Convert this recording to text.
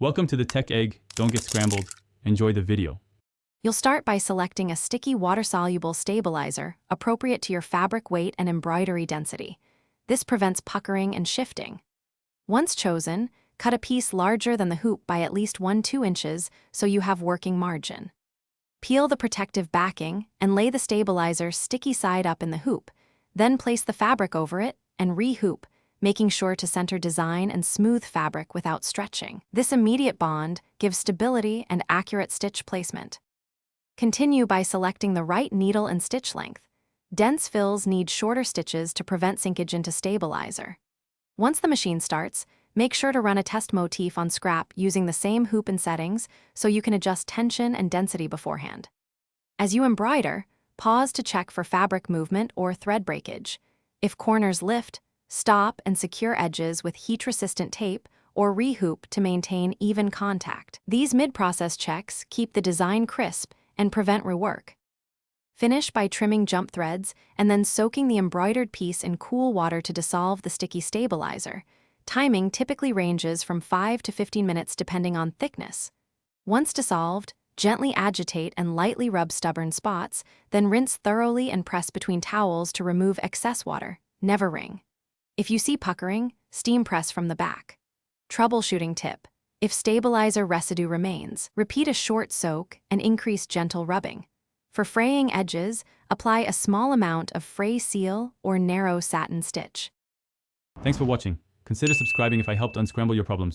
Welcome to the Tech Egg. Don't get scrambled. Enjoy the video. You'll start by selecting a sticky water-soluble stabilizer appropriate to your fabric weight and embroidery density. This prevents puckering and shifting. Once chosen, cut a piece larger than the hoop by at least 1–2 inches so you have working margin. Peel the protective backing and lay the stabilizer sticky side up in the hoop. Then place the fabric over it and re-hoop, making sure to center design and smooth fabric without stretching. This immediate bond gives stability and accurate stitch placement. Continue by selecting the right needle and stitch length. Dense fills need shorter stitches to prevent sinkage into stabilizer. Once the machine starts, make sure to run a test motif on scrap using the same hoop and settings so you can adjust tension and density beforehand. As you embroider, pause to check for fabric movement or thread breakage. If corners lift, stop and secure edges with heat-resistant tape or re-hoop to maintain even contact. These mid-process checks keep the design crisp and prevent rework. Finish by trimming jump threads and then soaking the embroidered piece in cool water to dissolve the sticky stabilizer. Timing typically ranges from 5 to 15 minutes depending on thickness. Once dissolved, gently agitate and lightly rub stubborn spots, then rinse thoroughly and press between towels to remove excess water. Never wring. If you see puckering, steam press from the back. Troubleshooting tip: if stabilizer residue remains, repeat a short soak and increase gentle rubbing. For fraying edges, apply a small amount of fray seal or narrow satin stitch. Thanks for watching. Consider subscribing if I helped unscramble your problems.